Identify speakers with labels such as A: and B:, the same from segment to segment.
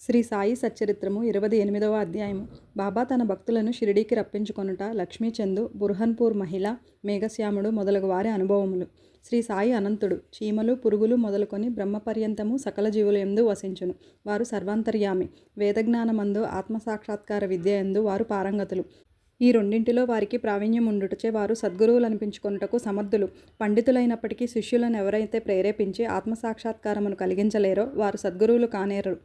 A: శ్రీ సాయి సచ్చరిత్రము 28వ అధ్యాయము. బాబా తన భక్తులను షిరిడీకి రప్పించుకొనుట, లక్ష్మీచందు, బుర్హన్పూర్ మహిళ, మేఘశ్యాముడు మొదలగు వారి అనుభవములు. శ్రీ సాయి అనంతుడు. చీమలు పురుగులు మొదలుకొని బ్రహ్మపర్యంతము సకల జీవులయందు వసించును. వారు సర్వాంతర్యామి. వేదజ్ఞానమందు ఆత్మసాక్షాత్కార విద్యయందు వారు పారంగతులు. ఈ రెండింటిలో వారికి ప్రావీణ్యం ఉండుటచే వారు సద్గురువులనిపించుకొనుటకు సమర్థులు. పండితులైనప్పటికీ శిష్యులను ఎవరైతే ప్రేరేపించి ఆత్మసాక్షాత్కారమును కలిగించలేరో వారు సద్గురువులు కానేరరు.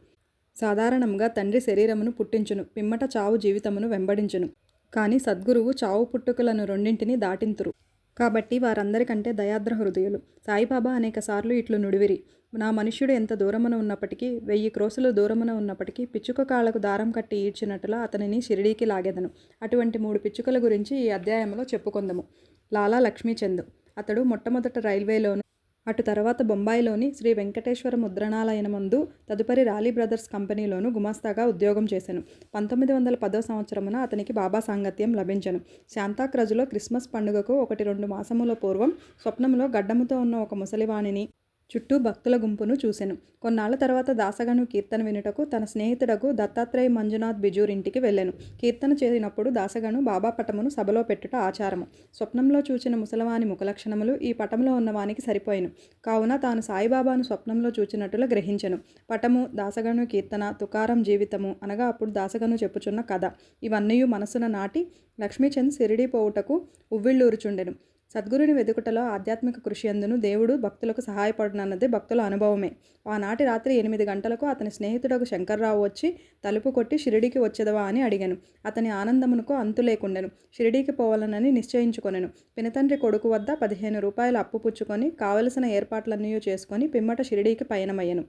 A: సాధారణంగా తండ్రి శరీరమును పుట్టించును, పిమ్మట చావు జీవితమును వెంబడించును. కానీ సద్గురువు చావు పుట్టుకలను రెండింటినీ దాటింతురు. కాబట్టి వారందరికంటే దయాద్ర హృదయులు. సాయిబాబా అనేకసార్లు ఇట్లు నుడివిరి: నా మనుష్యుడు ఎంత దూరమున ఉన్నప్పటికీ, 1000 క్రోసులు దూరమున ఉన్నప్పటికీ, పిచ్చుక కాళ్లకు దారం కట్టి ఈడ్చినట్లుగా అతనిని షిరిడీకి లాగెదను. అటువంటి 3 పిచ్చుకల గురించి ఈ అధ్యాయంలో చెప్పుకొందము. లాలా లక్ష్మీచంద్. అతడు మొట్టమొదట రైల్వేలోను, అటు తర్వాత బొంబాయిలోని శ్రీ వెంకటేశ్వర ముద్రణాలయనమందు, తదుపరి రాలీ బ్రదర్స్ కంపెనీలోను గుమాస్తాగా ఉద్యోగం చేసెను. 1910వ సంవత్సరమున అతనికి బాబా సాంగత్యం లభించెను. శాంతాక్రజులో క్రిస్మస్ పండుగకు 1-2 మాసముల పూర్వం స్వప్నములో గడ్డముతో ఉన్న ఒక ముసలివాణిని, చుట్టూ భక్తుల గుంపును చూసెను. కొన్నాళ్ల తర్వాత దాసగను కీర్తన వినుటకు తన స్నేహితుడకు దత్తాత్రేయ మంజునాథ్ బిజూర్ ఇంటికి వెళ్ళెను. కీర్తన చేసినప్పుడు దాసగను బాబా పటమును సభలో పెట్టుట ఆచారము. స్వప్నంలో చూచిన ముసలవాని ముఖలక్షణములు ఈ పటంలో ఉన్నవానికి సరిపోయెను. కావున తాను సాయిబాబాను స్వప్నంలో చూచినట్టులా గ్రహించెను. పటము, దాసగను కీర్తన, తుకారం జీవితము అనగా అప్పుడు దాసగను చెప్పుచున్న కథ ఇవన్నీయు మనస్సున నాటి లక్ష్మీచంద్ షిరిడీ పోవుటకు ఉవ్విళ్ళూరుచుండెను. సద్గురుని వెదుకుటలో ఆధ్యాత్మిక కృషి అందును దేవుడు భక్తులకు సహాయపడునన్నది భక్తుల అనుభవమే. ఆనాటి రాత్రి 8 గంటలకు అతని స్నేహితుడకు శంకర్రావు వచ్చి తలుపు కొట్టి షిరిడీకి వచ్చేదవా అని అడిగాను. అతని ఆనందమునకు అంతు లేకుండెను. షిరిడీకి పోవాలనని నిశ్చయించుకొనెను. పినతండ్రి కొడుకు వద్ద 15 రూపాయలు అప్పు పుచ్చుకొని కావలసిన ఏర్పాట్లన్నీ చేసుకొని పిమ్మట షిరిడీకి పయనమయ్యెను.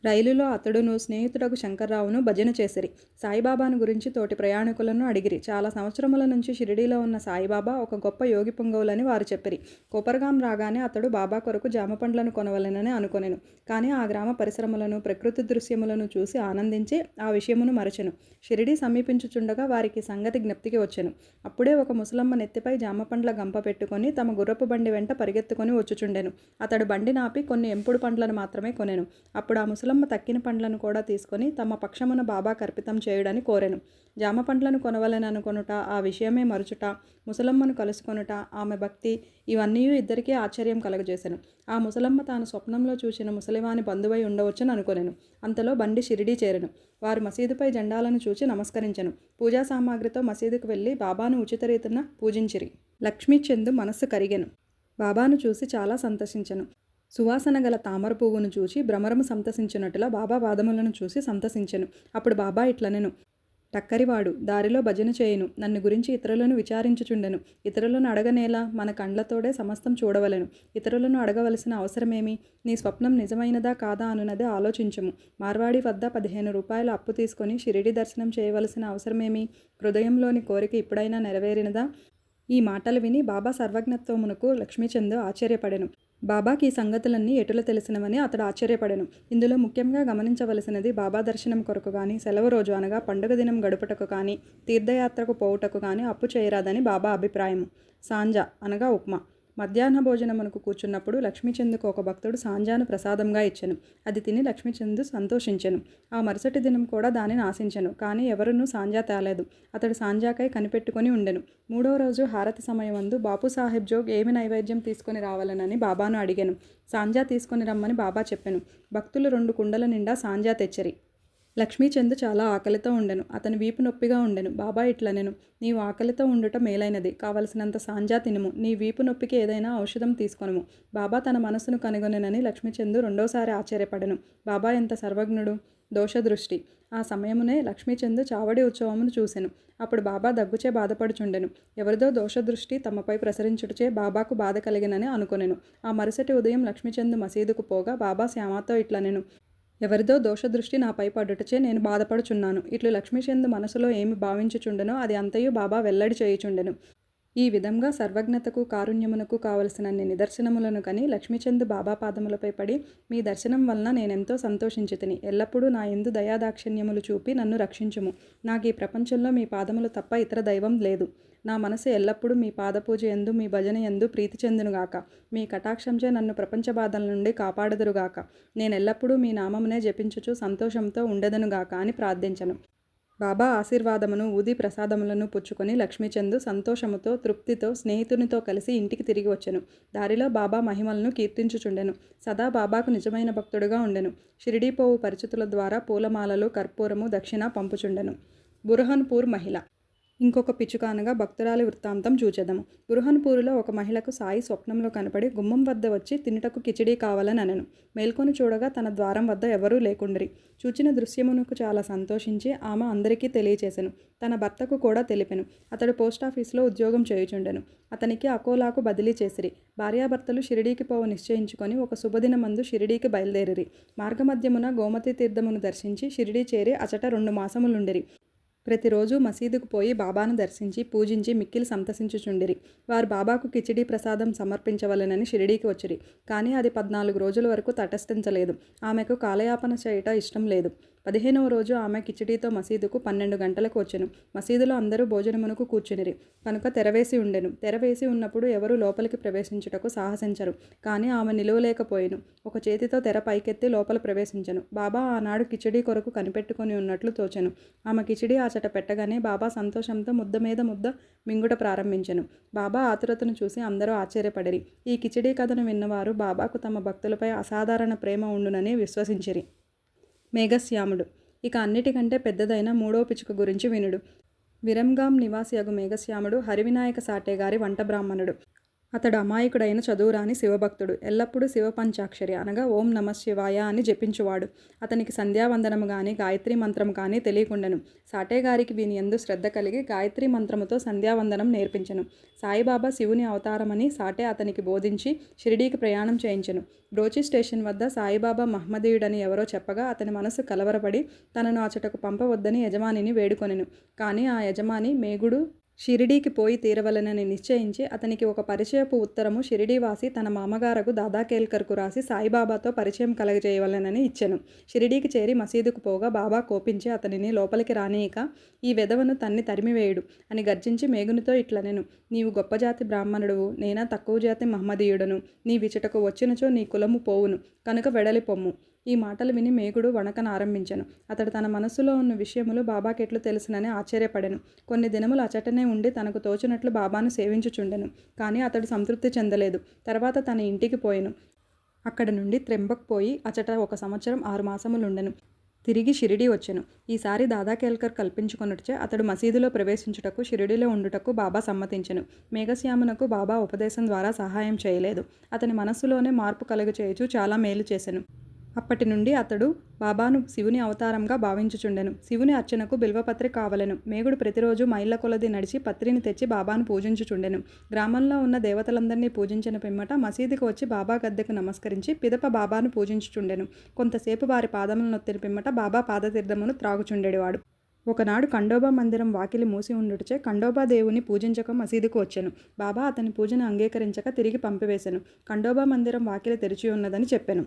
A: రైలులో అతడును స్నేహితుడకు శంకర్రావును భజన చేసిరి. సాయిబాబాను గురించి తోటి ప్రయాణికులను అడిగిరి. చాలా సంవత్సరముల నుంచి షిరిడీలో ఉన్న సాయిబాబా ఒక గొప్ప యోగి పొంగవులని వారు చెప్పిరి. కోపర్గాం రాగానే అతడు బాబా కొరకు జామ పండ్లను కొనవలెనని అనుకొనెను. కానీ ఆ గ్రామ పరిశ్రమలను, ప్రకృతి దృశ్యములను చూసి ఆనందించి ఆ విషయమును మరచెను. షిరిడీ సమీపించుచుండగా వారికి సంగతి జ్ఞప్తికి వచ్చెను. అప్పుడే ఒక ముసలమ్మ నెత్తిపై జామ పండ్ల గంప పెట్టుకొని తమ గుర్రపు బండి వెంట పరిగెత్తుకొని వచ్చుచుండెను. అతడు బండి నాపి కొన్ని ఎంపుడు పండ్లను మాత్రమే కొనెను. అప్పుడు ఆ ముసలమ్మ తక్కిన పండ్లను కూడా తీసుకొని తమ పక్షమున బాబా కర్పితం చేయుడని కోరెను. జామ పండ్లను కొనవలని అనుకొనుట, ఆ విషయమే మరుచుట, ముసలమ్మను కలుసుకొనుట, ఆమె భక్తి ఇవన్నీ ఇద్దరికీ ఆశ్చర్యం కలుగజేసెను. ఆ ముసలమ్మ తాను స్వప్నంలో చూసిన ముసలివాని బంధువై ఉండవచ్చని అనుకొనెను. అంతలో బండి షిరిడీ చేరెను. వారు మసీదుపై జెండాలను చూచి నమస్కరించెను. పూజా సామాగ్రితో మసీదుకు వెళ్ళి బాబాను ఉచిత రీతిన పూజించిరి. లక్ష్మీచంద్ మనస్సు కరిగెను. బాబాను చూసి చాలా సంతసించెను. సువాసన గల తామర పువ్వును చూచి భ్రమరము సంతసించినట్టులా బాబా పాదములను చూసి సంతసించెను. అప్పుడు బాబా ఇట్లనెను: టక్కరివాడు దారిలో భజన చేయును, నన్ను గురించి ఇతరులను విచారించుచుండెను. ఇతరులను అడగనేలా? మన కండ్లతోడే సమస్తం చూడవలెను. ఇతరులను అడగవలసిన అవసరమేమి? నీ స్వప్నం నిజమైనదా కాదా అనున్నది ఆలోచించుము. మార్వాడి వద్ద 15 రూపాయలు అప్పు తీసుకొని షిరిడి దర్శనం చేయవలసిన అవసరమేమి? హృదయంలోని కోరిక ఇప్పుడైనా నెరవేరినదా? ఈ మాటలు విని బాబా సర్వజ్ఞత్వమునకు లక్ష్మీచంద్ ఆశ్చర్యపడెను. బాబాకి ఈ సంగతులన్నీ ఎటుల తెలిసినవని అతడు ఆశ్చర్యపడెను. ఇందులో ముఖ్యంగా గమనించవలసినది బాబా దర్శనం కొరకు కానీ, సెలవు రోజు అనగా పండుగ దినం గడుపుటకు కానీ, తీర్థయాత్రకు పోవుటకు కానీ అప్పు చేయరాదని బాబా అభిప్రాయము. సాంజ అనగా ఉప్మా. మధ్యాహ్న భోజనమునకు కూర్చున్నప్పుడు లక్ష్మీచంద్కు ఒక భక్తుడు సాంజాను ప్రసాదంగా ఇచ్చెను. అది తిని లక్ష్మీచంద్ సంతోషించెను. ఆ మరుసటి దినం కూడా దానిని ఆశించెను. కానీ ఎవరునూ సాంజా తేలేదు. అతడు సాంజాకై కనిపెట్టుకొని ఉండెను. 3వ రోజు హారతి సమయమందు బాపు సాహెబ్ జోగ్ ఏమి నైవేద్యం తీసుకొని రావాలనని బాబాను అడిగాను. సాంజా తీసుకొని రమ్మని బాబా చెప్పెను. భక్తులు 2 కుండల నిండా సాంజా తెచ్చిరి. లక్ష్మీచంద్ చాలా ఆకలితో ఉండెను. అతని వీపు నొప్పిగా ఉండెను. బాబా ఇట్లనెను: నీవు ఆకలితో ఉండుట మేలైనది. కావలసినంత సాంజా తినుము. నీ వీపు నొప్పికి ఏదైనా ఔషధం తీసుకొనుము. బాబా తన మనస్సును కనుగొనెనని లక్ష్మీచంద్ రెండోసారి ఆశ్చర్యపడెను. బాబా ఎంత సర్వజ్ఞుడు! దోషదృష్టి. ఆ సమయమునే లక్ష్మీచంద్ చావడి ఉత్సవమును చూసెను. అప్పుడు బాబా దగ్గుచే బాధపడుచుండెను. ఎవరిదో దోషదృష్టి తమపై ప్రసరించుటచే బాబాకు బాధ కలిగినని అనుకొనెను. ఆ మరుసటి ఉదయం లక్ష్మీచంద్ మసీదుకు పోగా బాబా శ్యామతో ఇట్లనెను: ఎవరిదో దోషదృష్టి నాపై పడుటచే నేను బాధపడుచున్నాను. ఇట్లు లక్ష్మీచంద్ మనసులో ఏమి భావించుచుండెనో అది అంతయు బాబా వెల్లడి చేయుచుండెను. ఈ విధంగా సర్వజ్ఞతకు, కారుణ్యమునకు కావలసినన్ని నిదర్శనములను కని లక్ష్మీచంద్ బాబా పాదములపై పడి, మీ దర్శనం వలన నేనెంతో సంతోషించితిని. ఎల్లప్పుడూ నా యందు దయాదాక్షిణ్యములు చూపి నన్ను రక్షించుము. నాకు ఈ ప్రపంచంలో మీ పాదములు తప్ప ఇతర దైవం లేదు. నా మనసు ఎల్లప్పుడూ మీ పాదపూజ యందు మీ భజన యందు ప్రీతి చెందునుగాక. మీ కటాక్షంచే నన్ను ప్రపంచ బాధల నుండి కాపాడుదురుగాక. నేనెల్లప్పుడూ మీ నామమునే జపించుచు సంతోషంతో ఉండెదనుగాక అని ప్రార్థించెను. బాబా ఆశీర్వాదమును ఊది ప్రసాదములను పుచ్చుకొని లక్ష్మీచందు సంతోషముతో తృప్తితో స్నేహితునితో కలిసి ఇంటికి తిరిగి వచ్చెను. దారిలో బాబా మహిమలను కీర్తించుచుండెను. సదా బాబాకు నిజమైన భక్తుడుగా ఉండెను. షిరిడీ పోవు పరిచితుల ద్వారా పూలమాలలు కర్పూరము దక్షిణ పంపుచుండెను. బురహన్పూర్ మహిళ. ఇంకొక పిచ్చుక అనగా భక్తురాలి వృత్తాంతం చూచెదము. బుర్హాన్పూరులో ఒక మహిళకు సాయి స్వప్నంలో కనపడి గుమ్మం వద్ద వచ్చి తినుటకు కిచిడీ కావాలని అనెను. మేల్కొని చూడగా తన ద్వారం వద్ద ఎవరూ లేకుండిరి. చూచిన దృశ్యమునకు చాలా సంతోషించి ఆమె అందరికీ తెలియచేసెను. తన భర్తకు కూడా తెలిపెను. అతడు పోస్టాఫీసులో ఉద్యోగం చేయుచుండెను. అతనికి అకోలాకు బదిలీ చేసిరి. భార్యాభర్తలు షిరిడీకి పోవు నిశ్చయించుకొని ఒక శుభదినమందు షిరిడీకి బయలుదేరిరి. మార్గమధ్యమున గోమతీ తీర్థమును దర్శించి షిరిడీ చేరి అచట 2 మాసములుండిరి. ప్రతిరోజు మసీదుకు పోయి బాబాను దర్శించి పూజించి మిక్కిలి సంతసించుచుండిరి. వారు బాబాకు కిచిడీ ప్రసాదం సమర్పించవలెనని షిరిడీకి వచ్చిరి. కానీ అది 14 రోజుల వరకు తటస్థించలేదు. ఆమెకు కాలయాపన చేయుట ఇష్టం లేదు. 15వ రోజు ఆమె కిచిడీతో మసీదుకు 12 గంటలకు వచ్చెను. మసీదులో అందరూ భోజనమునకు కూర్చునిరి. కనుక తెరవేసి ఉండెను. తెరవేసి ఉన్నప్పుడు ఎవరూ లోపలికి ప్రవేశించుటకు సాహసించరు. కానీ ఆమె నిలువలేకపోయెను. ఒక చేతితో తెర పైకెత్తి లోపల ప్రవేశించెను. బాబా ఆనాడు కిచిడీ కొరకు కనిపెట్టుకొని ఉన్నట్లు తోచెను. ఆమె కిచిడీ ఆచట పెట్టగానే బాబా సంతోషంతో ముద్ద మీద ముద్ద మింగుట ప్రారంభించెను. బాబా ఆతురతను చూసి అందరూ ఆశ్చర్యపడిరి. ఈ కిచిడీ కథను విన్నవారు బాబాకు తమ భక్తులపై అసాధారణ ప్రేమ ఉండునని విశ్వసించిరి. మేఘశ్యాముడు. ఇక అన్నిటికంటే పెద్దదైన 3వ పిచ్చుక గురించి వినుడు. విరంగాం నివాసియగు మేఘశ్యాముడు హరివినాయక సాటే గారి వంట బ్రాహ్మణుడు. అతడు అమాయకుడైన చదువురాని శివభక్తుడు. ఎల్లప్పుడూ శివ పంచాక్షరి అనగా ఓం నమ శివాయ అని జపించువాడు. అతనికి సంధ్యావందనము గాని గాయత్రీ మంత్రము కానీ తెలియకుండెను. సాటేగారికి వీని యందు శ్రద్ధ కలిగి గాయత్రీ మంత్రముతో సంధ్యావందనం నేర్పించెను. సాయిబాబా శివుని అవతారమని సాటే అతనికి బోధించి షిరిడీకి ప్రయాణం చేయించెను. బ్రోచి స్టేషన్ వద్ద సాయిబాబా మహ్మదీయుడని ఎవరో చెప్పగా అతని మనసు కలవరపడి తనను అచటకు పంపవద్దని యజమానిని వేడుకొనెను. కానీ ఆ యజమాని మేగుడు షిరిడీకి పోయి తీరవలనని నిశ్చయించి అతనికి ఒక పరిచయపు ఉత్తరము షిరిడీవాసి తన మామగారకు దాదాకేల్కర్కు రాసి సాయిబాబాతో పరిచయం కలగజేయవలనని ఇచ్చెను. షిరిడీకి చేరి మసీదుకు పోగా బాబా కోపించి అతనిని లోపలికి రానీయక ఈ వెధవను తన్ని తరిమివేయుడు అని గర్జించి మేగునితో ఇట్లనెను. నీవు గొప్ప జాతి బ్రాహ్మణుడువు, నేనా తక్కువ జాతి మహమ్మదీయుడను. నీ విచటకు వచ్చినచో నీ కులము పోవును, కనుక వెడలి పొమ్ము. ఈ మాటలు విని మేగుడు వణకనారంభించెను. అతడు తన మనస్సులో ఉన్న విషయములు బాబాకెట్లు తెలుసునని ఆశ్చర్యపడెను. కొన్ని దినములు అచటనే ఉండి తనకు తోచినట్లు బాబాను సేవించుచుండెను. కానీ అతడు సంతృప్తి చెందలేదు. తర్వాత తన ఇంటికి పోయెను. అక్కడ నుండి త్రెంబక్ పోయి అచట 1 సంవత్సరం 6 మాసములుండెను. తిరిగి షిరిడీ వచ్చెను. ఈసారి దాదాకేల్కర్ కల్పించుకొనుటచే అతడు మసీదులో ప్రవేశించుటకు షిరిడీలో ఉండుటకు బాబా సమ్మతించెను. మేఘశ్యామునకు బాబా ఉపదేశం ద్వారా సహాయం చేయలేదు. అతని మనస్సులోనే మార్పు కలుగచేయుచు చాలా మేలు చేసెను. అప్పటి నుండి అతడు బాబాను శివుని అవతారంగా భావించుచుండెను. శివుని అర్చనకు బిల్వపత్రి కావలెను. మేగుడు ప్రతిరోజు మైళ్ళ కొలది నడిచి పత్రిని తెచ్చి బాబాను పూజించుచుండెను. గ్రామంలో ఉన్న దేవతలందరినీ పూజించిన పిమ్మట మసీదుకు వచ్చి బాబా గద్దెకు నమస్కరించి పిదప బాబాను పూజించుచుండెను. కొంతసేపు వారి పాదములను నొత్తిన పిమ్మట బాబా పాదతీర్థమును త్రాగుచుండెడివాడు. ఒకనాడు ఖండోబా మందిరం వాకిలి మూసి ఉండుటచే ఖండోబా దేవుని పూజించక మసీదుకు వచ్చెను. బాబా అతని పూజను అంగీకరించక తిరిగి పంపివేశెను. ఖండోబా మందిరం వాకిలి తెరిచి ఉన్నదని చెప్పెను.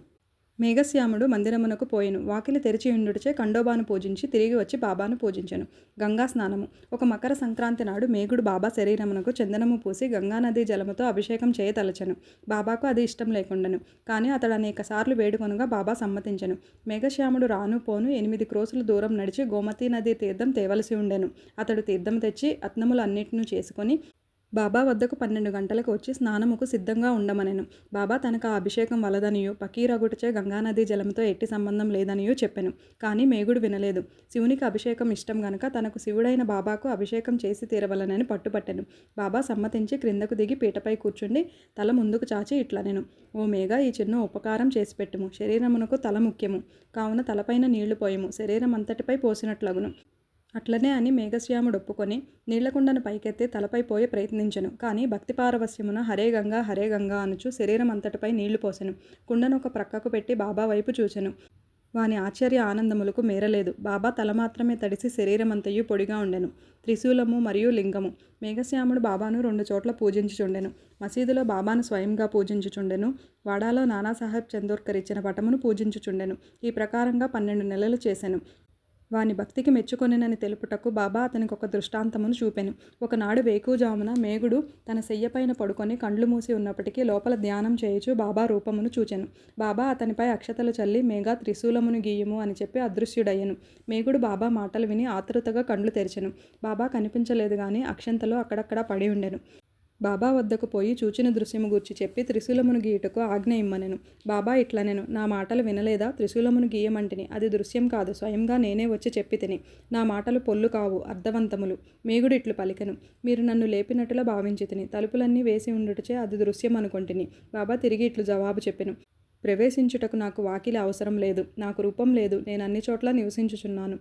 A: మేఘశ్యాముడు మందిరమునకు పోయెను. వాకిలి తెరిచి ఉండుటచే ఖండోబాను పూజించి తిరిగి వచ్చి బాబాను పూజించెను. గంగా స్నానము. ఒక మకర సంక్రాంతి నాడు మేగుడు బాబా శరీరమునకు చందనము పూసి గంగానదీ జలముతో అభిషేకం చేయతలచెను. బాబాకు అది ఇష్టం లేకుండెను. కానీ అతడు అనేకసార్లు వేడుకొనగా బాబా సమ్మతించెను. మేఘశ్యాముడు రాను పోను 8 క్రోసుల దూరం నడిచి గోమతీ నదీ తీర్థం తేవలసి ఉండెను. అతడు తీర్థం తెచ్చి అత్నములు అన్నిటినీ చేసుకొని బాబా వద్దకు 12 గంటలకు వచ్చి స్నానముకు సిద్ధంగా ఉండమనెను. బాబా తనకు ఆ అభిషేకం వలదనియో పకీరగుటచే గంగానదీ జలముతో ఎట్టి సంబంధం లేదనియో చెప్పెను. కానీ మేగుడు వినలేదు. శివునికి అభిషేకం ఇష్టం గనుక తనకు శివుడైన బాబాకు అభిషేకం చేసి తీరవలనని పట్టుపట్టెను. బాబా సమ్మతించి క్రిందకు దిగి పీటపై కూర్చుండి తల ముందుకు చాచి ఇట్లనెను. ఓ మేఘ, ఈ చిన్న ఉపకారం చేసి పెట్టుము. శరీరమునకు తల ముఖ్యము కావున తలపైన నీళ్లు పోయము, శరీరం అంతటిపై పోసినట్లగును. అట్లనే అని మేఘశ్యాముడు ఒప్పుకొని నీళ్లకుండను పైకెత్తి తలపై పోయి ప్రయత్నించెను. కానీ భక్తి పారవస్యమున హరే గంగా అనుచు శరీరం అంతటిపై నీళ్లు పోసెను. కుండను ఒక ప్రక్కకు పెట్టి బాబా వైపు చూచెను. వాని ఆశ్చర్య ఆనందములకు మేరలేదు. బాబా తల మాత్రమే తడిసి శరీరమంతయు పొడిగా ఉండెను. త్రిశూలము మరియు లింగము. మేఘశ్యాముడు బాబాను 2 చోట్ల పూజించుచుండెను. మసీదులో బాబాను స్వయంగా పూజించుచుండెను. వాడాలో నానాసాహెబ్ చందోర్కర్ ఇచ్చిన పటమును పూజించుచుండెను. ఈ ప్రకారంగా 12 నెలలు చేసెను. వాని భక్తికి మెచ్చుకొనెనని తెలుపుటకు బాబా అతనికి ఒక దృష్టాంతమును చూపెను. ఒకనాడు వేకువజామున మేగుడు తన శయ్యపైన పడుకొని కండ్లు మూసి ఉన్నప్పటికీ లోపల ధ్యానం చేయుచు బాబా రూపమును చూచెను. బాబా అతనిపై అక్షతలు చల్లి మేఘా త్రిశూలమును గీయుము అని చెప్పి అదృశ్యుడయ్యెను. మేగుడు బాబా మాటలు విని ఆతృతగా కండ్లు తెరిచెను. బాబా కనిపించలేదు గాని అక్షంతలు అక్కడక్కడా పడి ఉండెను. బాబా వద్దకు పోయి చూచిన దృశ్యము గూర్చి చెప్పి త్రిశూలమును గీయుటకు ఆజ్ఞ ఇమ్మనెను. బాబా ఇట్లనెను, నా మాటలు వినలేదా? త్రిశూలమును గీయమంటిని, అది దృశ్యం కాదు, స్వయంగా నేనే వచ్చి చెప్పి తిని. నా మాటలు పొల్లు కావు, అర్థవంతములు. మేగుడు ఇట్లు పలికెను, మీరు నన్ను లేపినట్టులా భావించితిని, తలుపులన్నీ వేసి ఉండుటచే అది దృశ్యం అనుకొంటిని. బాబా తిరిగి ఇట్లు జవాబు చెప్పెను, ప్రవేశించుటకు నాకు వాకిలి అవసరం లేదు, నాకు రూపం లేదు, నేను అన్ని చోట్ల నివసించుచున్నాను.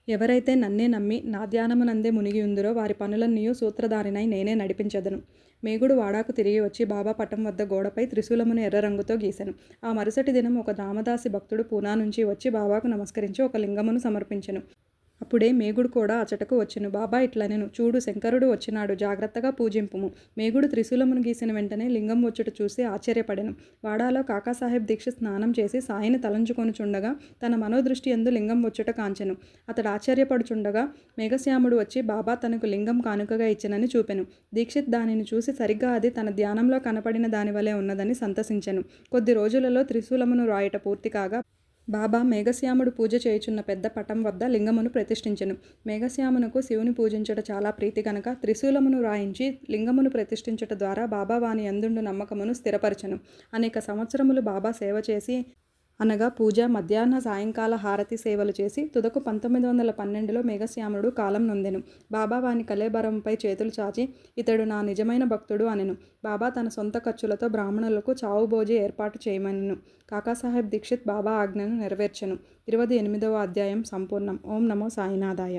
A: ఎవరైతే నన్నే నమ్మి నా ధ్యానమునందే మునిగి ఉందిరో వారి పనులన్నీయూ సూత్రధారినై నేనే నడిపించెదను. మేగుడు వాడాకు తిరిగి వచ్చి బాబా పటం వద్ద గోడపై త్రిశూలమును ఎర్ర రంగుతో గీసెను. ఆ మరుసటి దినం ఒక రామదాసి భక్తుడు పూనా నుంచి వచ్చి బాబాకు నమస్కరించి ఒక లింగమును సమర్పించెను. అప్పుడే మేగుడు కూడా అచటకు వచ్చెను. బాబా ఇట్లనెను, చూడు, శంకరుడు వచ్చినాడు, జాగ్రత్తగా పూజింపుము. మేగుడు త్రిశూలమును గీసిన వెంటనే లింగం వచ్చుట చూసి ఆశ్చర్యపడెను. వాడాలో కాకాసాహెబ్ దీక్షిత్ స్నానం చేసి సాయిని తలంచుకొనుచుండగా తన మనోదృష్టి యందు లింగం వచ్చుట కాంచెను. అతడు ఆశ్చర్యపడుచుండగా మేఘశ్యాముడు వచ్చి బాబా తనకు లింగం కానుకగా ఇచ్చెనని చూపెను. దీక్షిత్ దానిని చూసి సరిగ్గా అది తన ధ్యానంలో కనపడిన దాని వలె ఉన్నదని సంతసించెను. కొద్ది రోజులలో త్రిశూలమును రాయుట పూర్తి కాగా బాబా మేఘశ్యాముడు పూజ చేయుచున్న పెద్ద పటం వద్ద లింగమును ప్రతిష్ఠించెను. మేఘశ్యామునకు శివుని పూజించుట చాలా ప్రీతి గనక త్రిశూలమును రాయించి లింగమును ప్రతిష్ఠించుట ద్వారా బాబా వాని యందుండు నమ్మకమును స్థిరపరచెను. అనేక సంవత్సరములు బాబా సేవ చేసి అనగా పూజ, మధ్యాహ్న సాయంకాల హారతి సేవలు చేసి తుదకు 1912లో మేఘశ్యాముడు కాలం నొందెను. బాబా వాని కళేబరంపై చేతులు చాచి, ఇతడు నా నిజమైన భక్తుడు అనెను. బాబా తన సొంత ఖర్చులతో బ్రాహ్మణులకు చావుభోజి ఏర్పాటు చేయమనెను. కాకాసాహెబ్ దీక్షిత్ బాబా ఆజ్ఞను నెరవేర్చెను. 28వ అధ్యాయం సంపూర్ణం. ఓం నమో సాయినాథాయ.